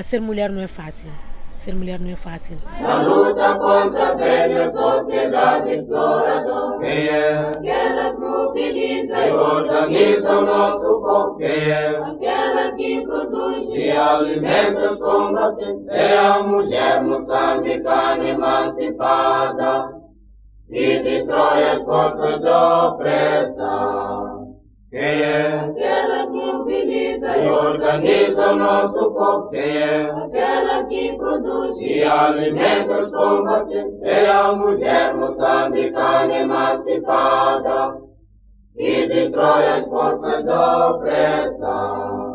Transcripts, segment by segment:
Ser mulher não é fácil. Ser mulher não é fácil. Na luta contra a velha sociedade exploradora. Quem é? Aquela que mobiliza E organiza o nosso povo. Quem é? Aquela que produz E alimenta os combatentes. É a mulher moçambicana emancipada que destrói as forças da opressão. Quem é? Aquela que mobiliza E organiza o nosso povo. Quem é? aquela que produz E alimenta os combatentes. é a mulher moçambicana emancipada que destrói as forças da opressão.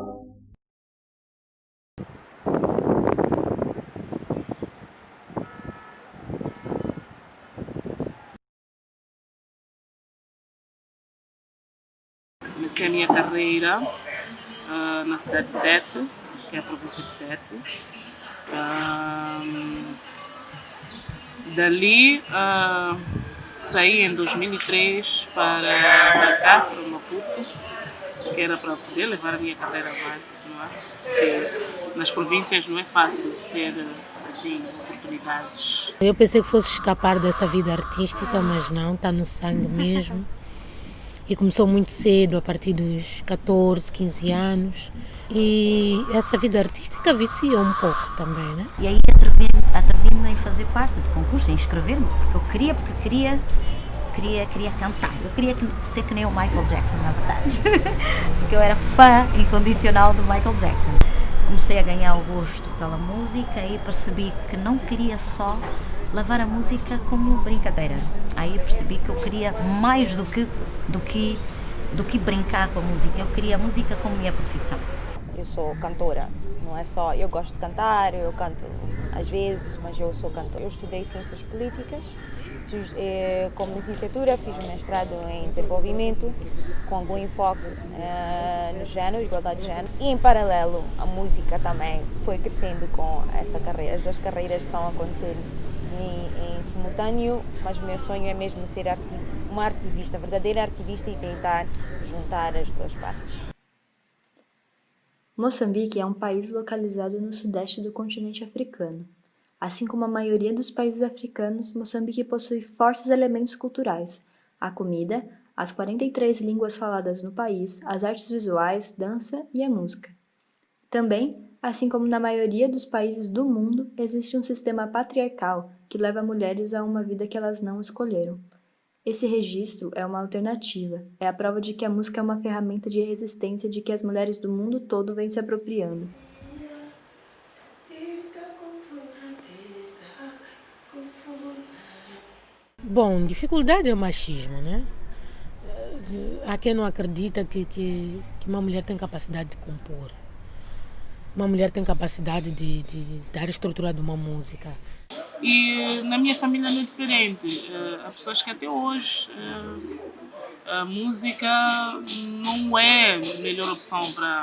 Comecei a minha carreira na cidade de Tete, que é a província de Tete. Dali saí em 2003 para cá, para Maputo, que era para poder levar a minha carreira avante, não é? Porque nas províncias não é fácil ter assim, oportunidades. Eu pensei que fosse escapar dessa vida artística, mas não, está no sangue mesmo. E começou muito cedo, a partir dos 14, 15 anos. E essa vida artística vicia um pouco também, né? E aí atrevi-me em fazer parte do concurso, em inscrever-me, porque queria cantar. Eu queria ser que nem o Michael Jackson, na verdade. Porque eu era fã incondicional do Michael Jackson. Comecei a ganhar o gosto pela música e percebi que não queria só levar a música como brincadeira. Aí percebi que eu queria mais do que brincar com a música. Eu queria a música como minha profissão. Eu sou cantora, não é só eu gosto de cantar, eu canto às vezes, mas eu sou cantora. Eu estudei Ciências Políticas, como licenciatura fiz um mestrado em desenvolvimento, com algum enfoque no género, igualdade de género. E em paralelo, a música também foi crescendo com essa carreira. As duas carreiras estão a acontecer em simultâneo, mas o meu sonho é mesmo ser uma ativista, verdadeira ativista, e tentar juntar as duas partes. Moçambique é um país localizado no sudeste do continente africano. Assim como a maioria dos países africanos, Moçambique possui fortes elementos culturais: a comida, as 43 línguas faladas no país, as artes visuais, dança e a música. Também, assim como na maioria dos países do mundo, existe um sistema patriarcal que leva mulheres a uma vida que elas não escolheram. Esse registro é uma alternativa, é a prova de que a música é uma ferramenta de resistência de que as mulheres do mundo todo vêm se apropriando. Bom, dificuldade é o machismo, né? Há quem não acredita que uma mulher tem capacidade de compor. Uma mulher tem capacidade de dar a estrutura de uma música. E na minha família não é diferente. Há pessoas que até hoje a música não é a melhor opção para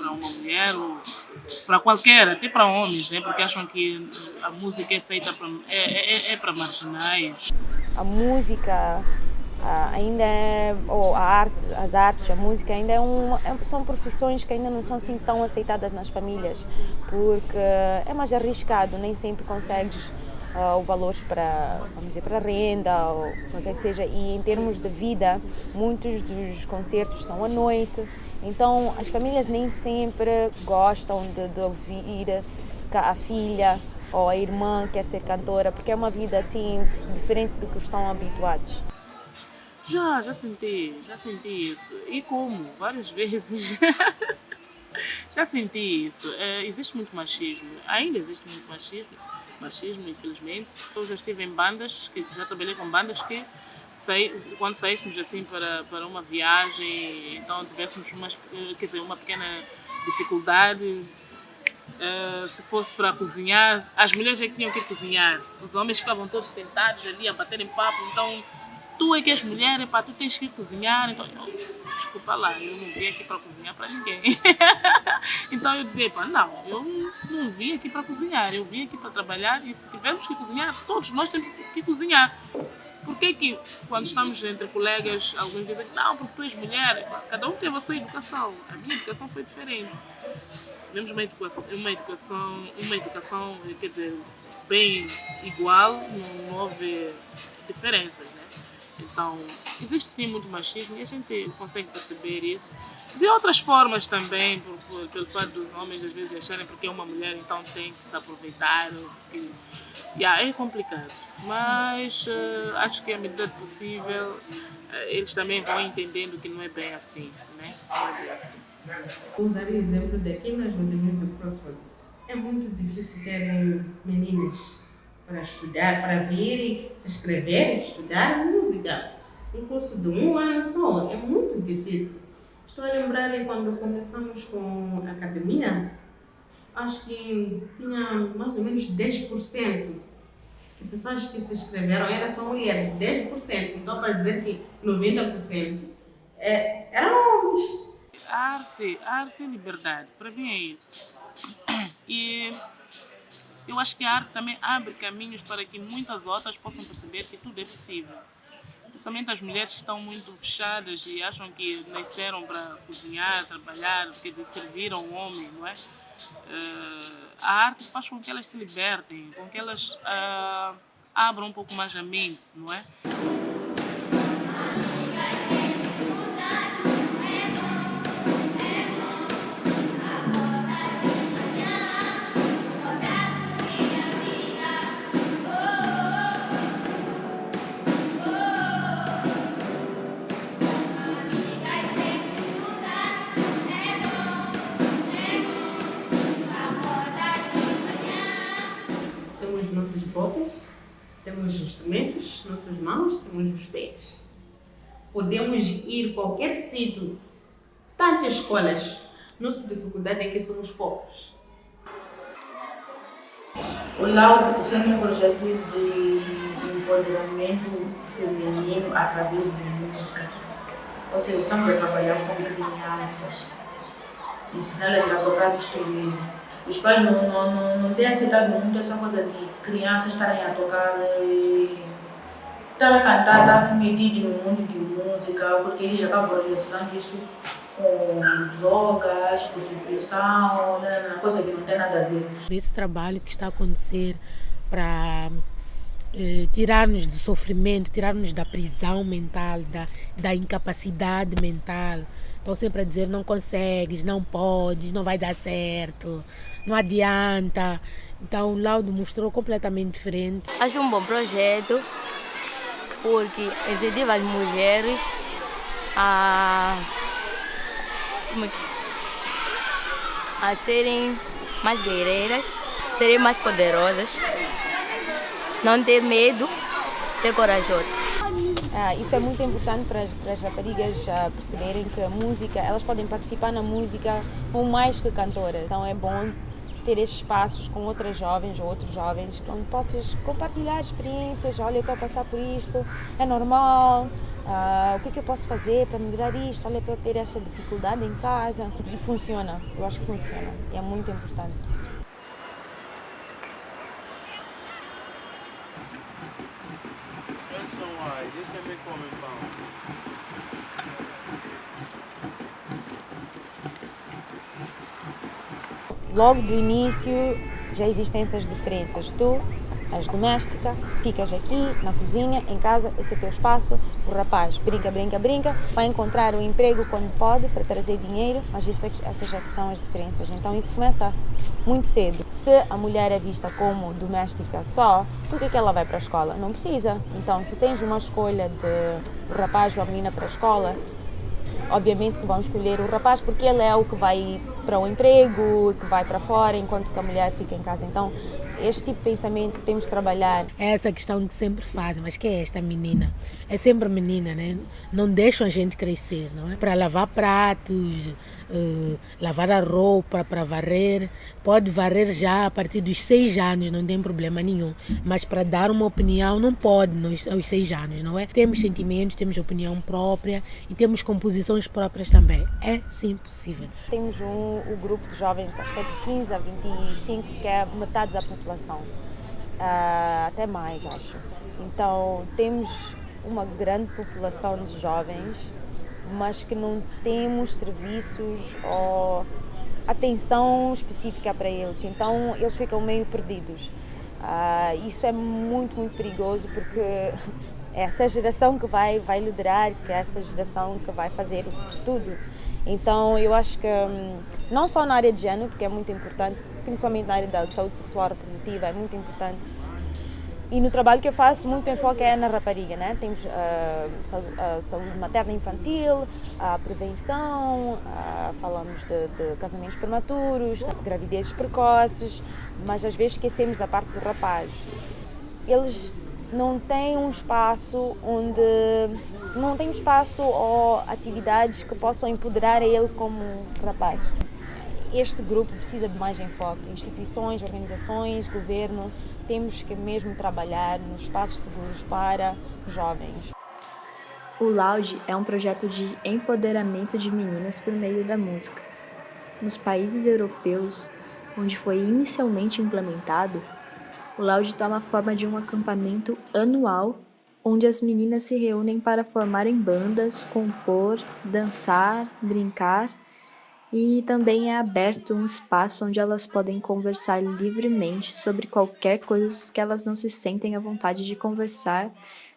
uma mulher ou para qualquer, até para homens, né? Porque acham que a música é feita para marginais. A música ainda é, ou as artes, a música ainda são profissões que ainda não são assim tão aceitadas nas famílias, porque é mais arriscado, nem sempre consegues o valor vamos dizer, para renda ou qualquer que seja, e em termos de vida, muitos dos concertos são à noite, então as famílias nem sempre gostam de ouvir que a filha ou a irmã quer ser cantora, porque é uma vida assim diferente do que estão habituados. Já senti isso. E como? Várias vezes. Já senti isso. Existe muito machismo. Ainda existe muito machismo, infelizmente. Eu já estive em bandas, já trabalhei com bandas que quando saíssemos assim para uma viagem, então tivéssemos uma pequena dificuldade, se fosse para cozinhar, as mulheres é que tinham que cozinhar. Os homens ficavam todos sentados ali a baterem papo, então tu é que és mulher, tu tens que cozinhar. Então, desculpa lá, eu não vim aqui para cozinhar para ninguém. Então eu dizia, não, eu não vim aqui para cozinhar, eu vim aqui para trabalhar e se tivermos que cozinhar, todos nós temos que cozinhar. Por que quando estamos entre colegas, alguns dizem que não, porque tu és mulher, cada um teve a sua educação. A minha educação foi diferente. Tivemos uma educação, quer dizer, bem igual, não houve diferenças, né? Então, existe sim muito machismo e a gente consegue perceber isso. De outras formas também, pelo fato dos homens às vezes acharem porque é uma mulher, então tem que se aproveitar. É complicado, mas acho que à medida do possível eles também vão entendendo que não é bem assim, né? Não é bem assim. Vou usar o exemplo daqui nas Road Music Crossroads. É muito difícil ter meninas para estudar, para vir se inscrever, estudar música. Um curso de 1 ano só, é muito difícil. Estou a lembrar quando começamos com a academia, acho que tinha mais ou menos 10% de pessoas que se inscreveram eram só mulheres, 10%. Então, para dizer que 90% eram homens. A arte é liberdade, para mim é isso. E eu acho que a arte também abre caminhos para que muitas outras possam perceber que tudo é possível. Principalmente as mulheres que estão muito fechadas e acham que nasceram para cozinhar, trabalhar, quer dizer, servir ao homem, não é? A arte faz com que elas se libertem, com que elas abram um pouco mais a mente, não é? Nossas bocas, temos instrumentos, nossas mãos, temos os pés. Podemos ir a qualquer sítio, tantas escolas. Nossa dificuldade é que somos poucos. O Laud funciona um projeto de empoderamento feminino através de música. Ou seja, estamos a trabalhar com crianças, ensiná-las a tocar instrumentos. Os pais não têm aceitado muito essa coisa de crianças estarem a tocar, estar a cantar, estar metidos no mundo de música, porque eles acabam relacionando isso com drogas, prostituição, coisa que não tem nada a ver. Esse trabalho que está a acontecer para tirar-nos do sofrimento, tirar-nos da prisão mental, da incapacidade mental. Estão sempre a dizer não consegues, não podes, não vai dar certo, não adianta. Então o Laud mostrou completamente diferente. Acho um bom projeto porque incentiva as mulheres a serem mais guerreiras, serem mais poderosas, não ter medo, ser corajosas. Isso é muito importante para as raparigas perceberem que a música, elas podem participar na música com mais que cantoras. Então é bom ter esses espaços com outras jovens ou outros jovens onde possas compartilhar experiências. Olha, eu estou a passar por isto, é normal, o que eu posso fazer para melhorar isto? Olha, estou a ter esta dificuldade em casa. E funciona, eu acho que funciona, e é muito importante. Logo do início já existem essas diferenças. Tu és doméstica, ficas aqui na cozinha, em casa, esse é o teu espaço. O rapaz brinca, vai encontrar um emprego quando pode para trazer dinheiro, mas essas é que são as diferenças. Então isso começa muito cedo. Se a mulher é vista como doméstica só, por que ela vai para a escola? Não precisa. Então se tens uma escolha de o rapaz ou a menina para a escola, obviamente que vão escolher o rapaz porque ele é o que vai para o emprego, que vai para fora, enquanto que a mulher fica em casa. Então, este tipo de pensamento temos de trabalhar. É essa questão que sempre fazem, mas que é esta menina? É sempre menina, né? Não deixam a gente crescer, não é? Para lavar pratos, lavar a roupa, para varrer. Pode varrer já a partir dos 6 anos, não tem problema nenhum. Mas para dar uma opinião não pode aos 6 anos, não é? Temos sentimentos, temos opinião própria e temos composições próprias também. É sim possível. Temos o grupo de jovens, acho que é de 15 a 25, que é metade da população. até mais, acho. Então, temos uma grande população de jovens, mas que não temos serviços ou atenção específica para eles. Então, eles ficam meio perdidos. Isso é muito, muito perigoso, porque é essa geração que vai liderar, que é essa geração que vai fazer tudo. Então, eu acho que não só na área de género, porque é muito importante, principalmente na área da saúde sexual reprodutiva, é muito importante. E no trabalho que eu faço, muito enfoque é na rapariga, né? Temos a saúde materna e infantil, a prevenção, falamos de casamentos prematuros, gravidezes precoces, mas às vezes esquecemos da parte do rapaz. Eles não têm um espaço ou atividades que possam empoderar ele como rapaz. Este grupo precisa de mais enfoque. Instituições, organizações, governo, temos que mesmo trabalhar nos espaços seguros para jovens. O Loud é um projeto de empoderamento de meninas por meio da música. Nos países europeus, onde foi inicialmente implementado, o Loud toma a forma de um acampamento anual onde as meninas se reúnem para formarem bandas, compor, dançar, brincar, e também é aberto um espaço onde elas podem conversar livremente sobre qualquer coisa que elas não se sentem à vontade de conversar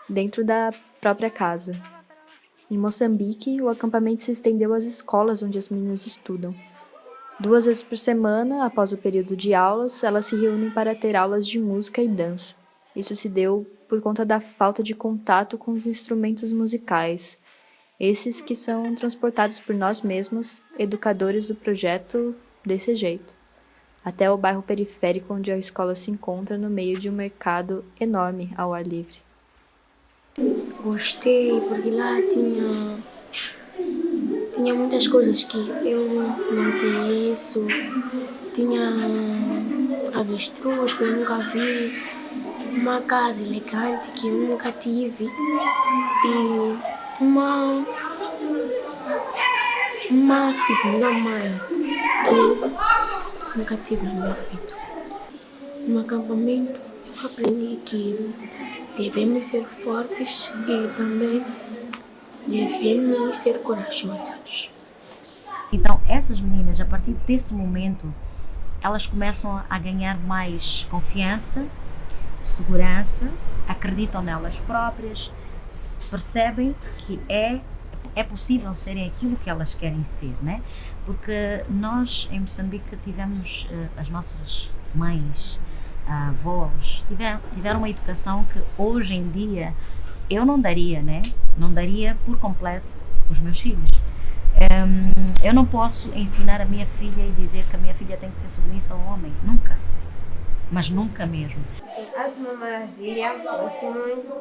dentro da própria casa. Em Moçambique, o acampamento se estendeu às escolas onde as meninas estudam. 2 vezes por semana, após o período de aulas, elas se reúnem para ter aulas de música e dança. Isso se deu por conta da falta de contato com os instrumentos musicais, esses que são transportados por nós mesmos, educadores do projeto, desse jeito, até o bairro periférico onde a escola se encontra no meio de um mercado enorme ao ar livre. Gostei porque lá tinha muitas coisas que eu não conheço, tinha avestruz que eu nunca vi, uma casa elegante que eu nunca tive e uma segunda mãe que eu nunca tive na minha vida. No acampamento eu aprendi que devemos ser fortes e também devemos ser corajosos. Então essas meninas, a partir desse momento, elas começam a ganhar mais confiança, segurança, acreditam nelas próprias, percebem que é possível serem aquilo que elas querem ser, né? Porque nós em Moçambique tivemos as nossas mães, avós, tiveram uma educação que hoje em dia eu não daria, né? Não daria por completo os meus filhos. Eu não posso ensinar a minha filha e dizer que a minha filha tem que ser submissa ao homem, nunca, mas nunca mesmo. Acho uma maravilha, gosto muito.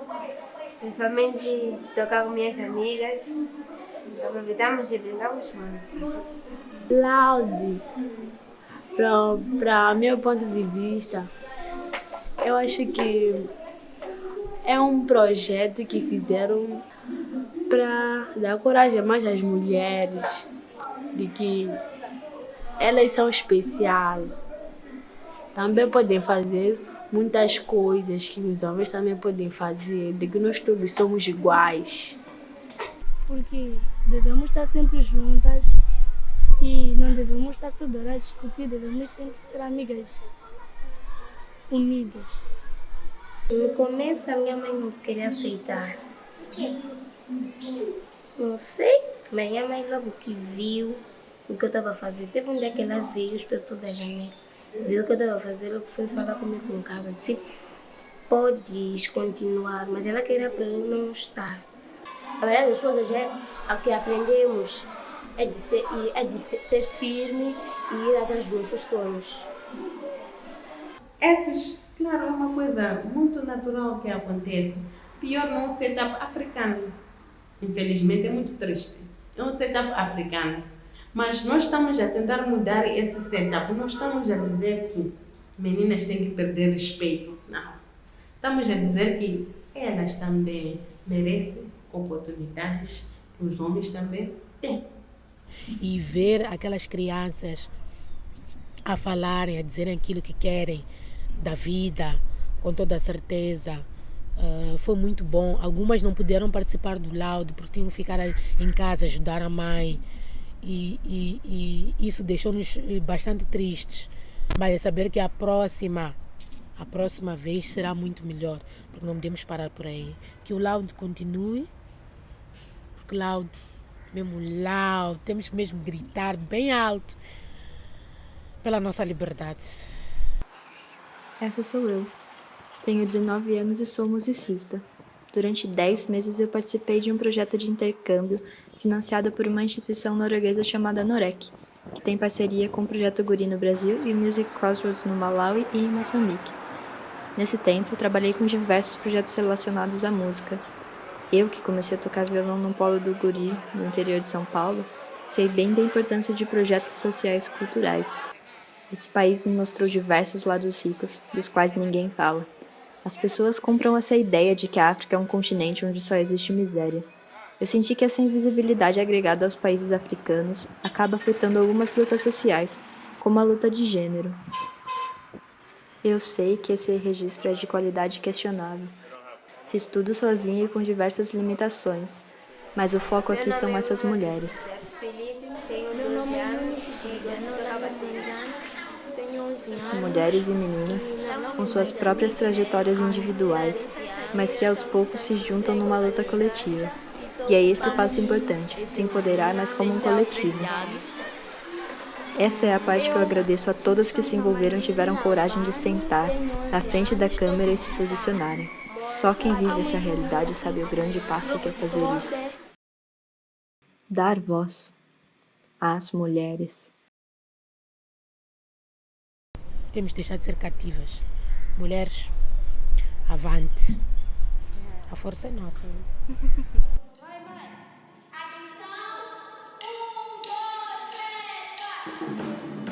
Principalmente tocar com minhas amigas, aproveitamos e brincamos muito. Loud, para meu ponto de vista, eu acho que é um projeto que fizeram para dar coragem mais às mulheres, de que elas são especiais, também podem fazer muitas coisas que os homens também podem fazer, de que nós todos somos iguais. Porque devemos estar sempre juntas e não devemos estar toda hora a discutir, devemos sempre ser amigas, unidas. No começo a minha mãe não queria aceitar. Não sei, mas minha mãe logo que viu o que eu estava fazendo, teve um dia que ela veio, espertou da janela, viu o que eu estava fazendo, foi falar comigo em casa, disse, podes continuar, mas ela queria para eu não estar. A verdade das coisas é a que aprendemos é de ser firme e ir atrás dos nossos sonhos. Claro, é uma coisa muito natural que acontece. Pior num setup africano. Infelizmente é muito triste. É um setup africano. Mas nós estamos a tentar mudar esse setup. Não estamos a dizer que meninas têm que perder respeito. Não. Estamos a dizer que elas também merecem oportunidades que os homens também têm. E ver aquelas crianças a falarem, a dizerem aquilo que querem da vida, com toda a certeza. Foi muito bom. Algumas não puderam participar do Loud porque tinham que ficar em casa, ajudar a mãe. E isso deixou-nos bastante tristes. Mas é saber que a próxima vez será muito melhor, porque não podemos parar por aí. Que o Loud continue, porque Loud, mesmo Loud, temos mesmo que gritar bem alto pela nossa liberdade. Essa sou eu. Tenho 19 anos e sou musicista. Durante 10 meses eu participei de um projeto de intercâmbio financiado por uma instituição norueguesa chamada Norec, que tem parceria com o Projeto Guri no Brasil e o Music Crossroads no Malawi e em Moçambique. Nesse tempo, trabalhei com diversos projetos relacionados à música. Eu, que comecei a tocar violão no polo do Guri, no interior de São Paulo, sei bem da importância de projetos sociais e culturais. Esse país me mostrou diversos lados ricos, dos quais ninguém fala. As pessoas compram essa ideia de que a África é um continente onde só existe miséria. Eu senti que essa invisibilidade agregada aos países africanos acaba afetando algumas lutas sociais, como a luta de gênero. Eu sei que esse registro é de qualidade questionável. Fiz tudo sozinha e com diversas limitações, mas o foco aqui são essas mulheres. Meu nome é Nunes Dias, tenho 11 anos. Mulheres e meninas com suas próprias trajetórias individuais, mas que aos poucos se juntam numa luta coletiva. E é esse o passo importante, se empoderar, mas como um coletivo. Essa é a parte que eu agradeço a todas que se envolveram e tiveram coragem de sentar na frente da câmera e se posicionarem. Só quem vive essa realidade sabe o grande passo que é fazer isso. Dar voz às mulheres. Temos de deixar de ser cativas. Mulheres, avante. A força é nossa. Atenção, 1, 2, 3, 4.